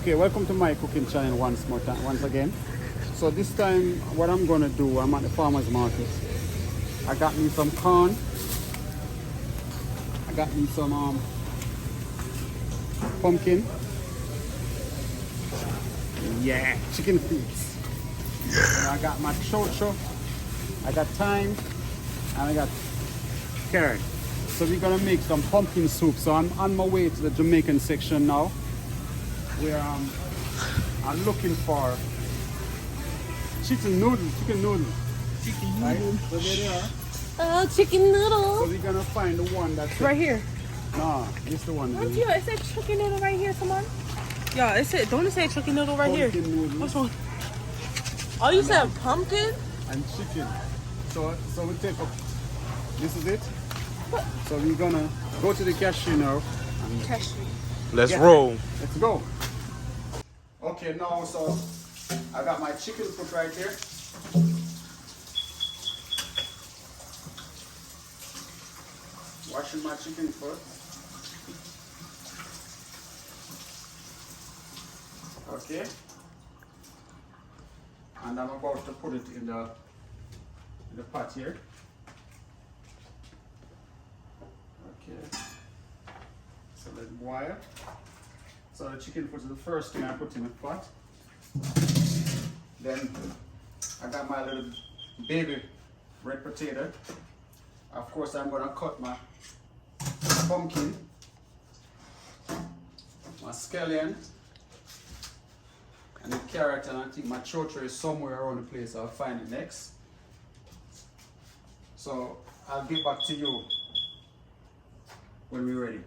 Okay, welcome to my cooking channel once again. So this time what I'm gonna do, I'm at the farmer's market. I got me some corn. I got me some pumpkin. Yeah, chicken feet. And I got my chocho. I got thyme and I got carrot. So we're gonna make some pumpkin soup. So I'm on my way to the Jamaican section now, where I'm looking for chicken noodle. Right? So there they are. Oh, chicken noodle. So we're gonna find the one that's right here. Nah, this the one. Don't you? It said chicken noodle right here, someone. Yeah, it said. Don't it say chicken noodle right Pumpkin here? noodle. Which one? Oh, you said pumpkin? And chicken. So we take up. This is it. So we're gonna go to the cashier now. Cashew. Let's roll. Let's go. Okay, now so I got my chicken cooked right here. Washing my chicken first. Okay. And I'm about to put it in the pot here. Okay. So let's boil. So the chicken foot is the first thing I put in the pot. Then I got my little baby red potato. Of course, I'm gonna cut my pumpkin, my scallion, and the carrot, and I think my chocho is somewhere around the place. I'll find it next. So I'll get back to you when we're ready.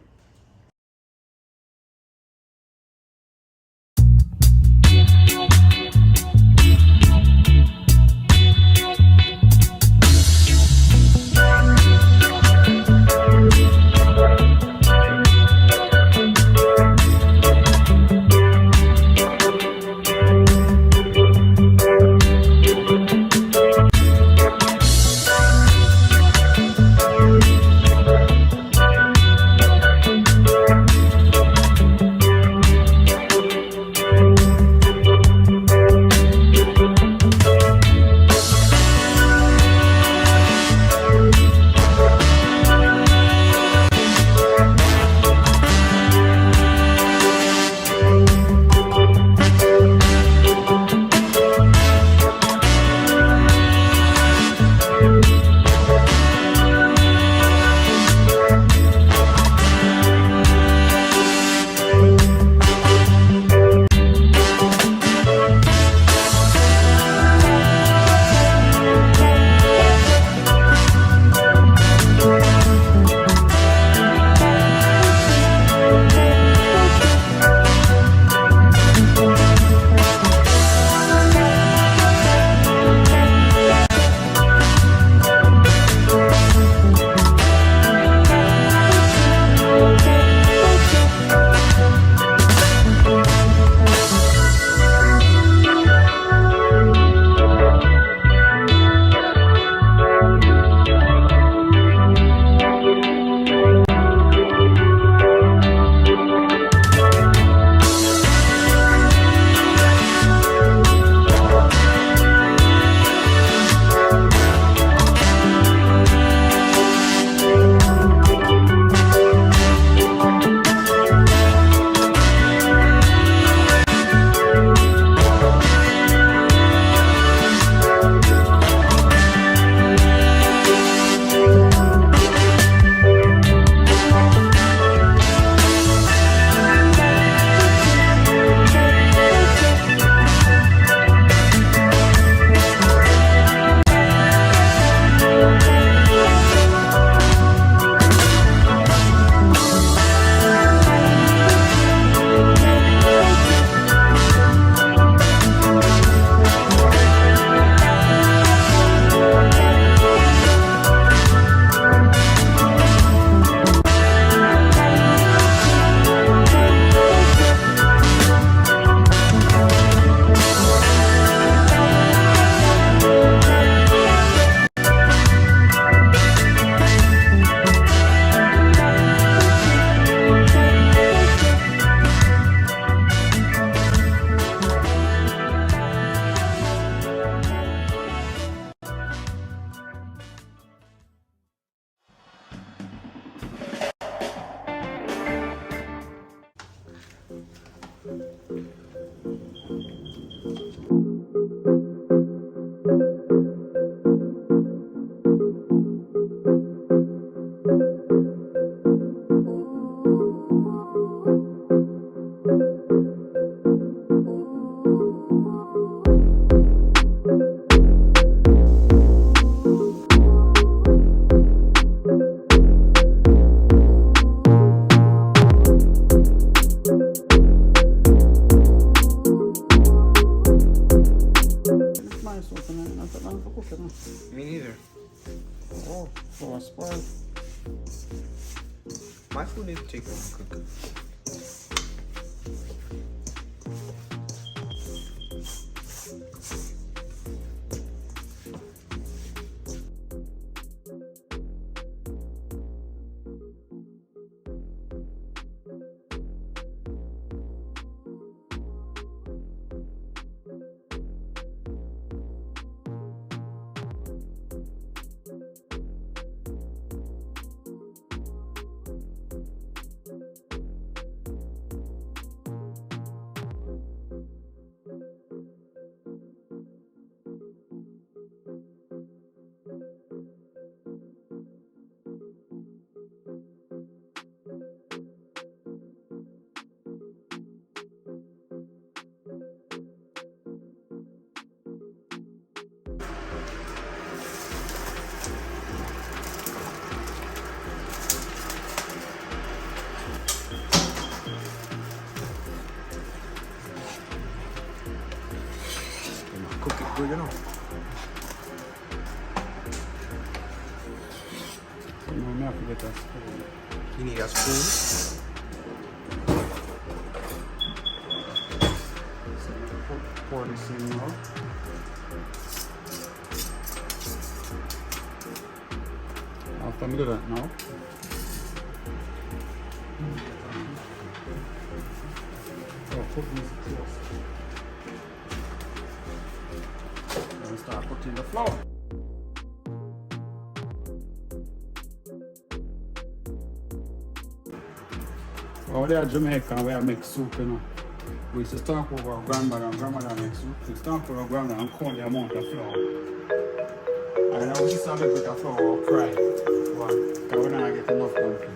Oh, Flour spoil. my food needs to take long to cook. Cook it good, you know. No, I have to get that spoon. You need a spoon. So pour this in now. After I do that now, put this close. And start putting the flour. Oh, they are Jamaican where I make soup, you know. We used to talk over our grandmother and grandmother make soup. We used to talk over our grandmother and count the amount of flour. And now we used to make with the flour or cry. Because we don't get enough country.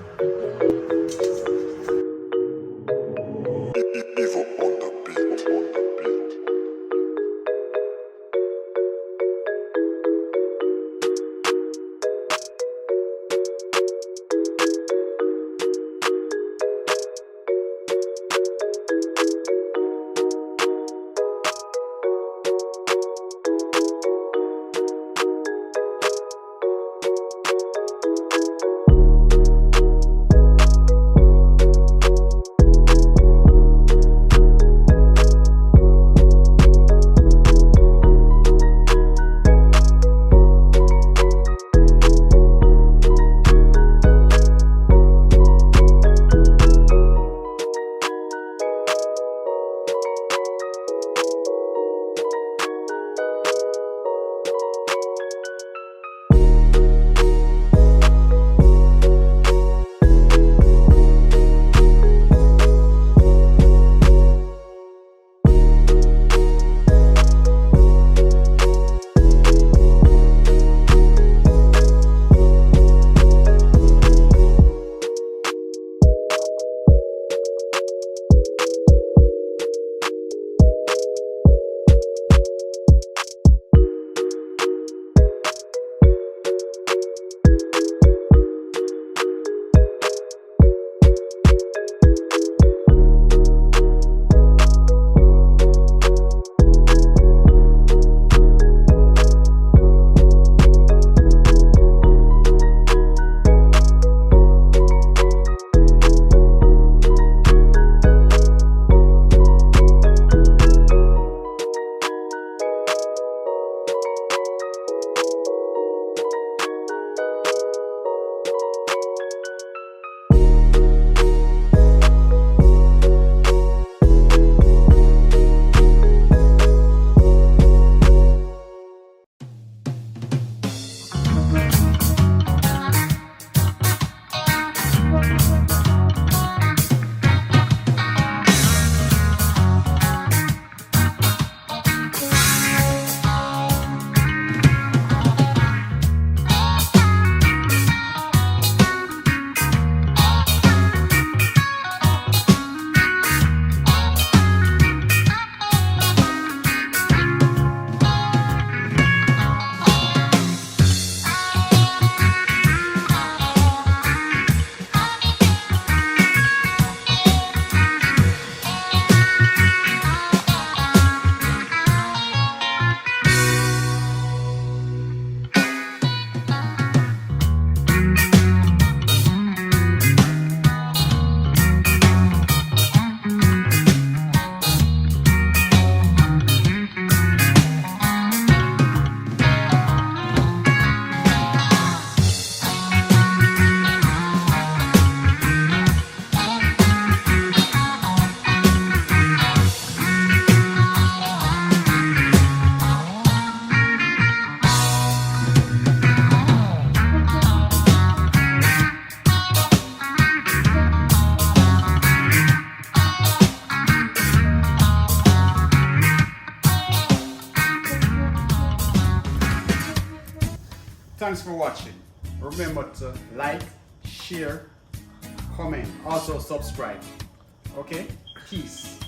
Thanks for watching. Remember to like, share, comment, also subscribe. Okay? Peace.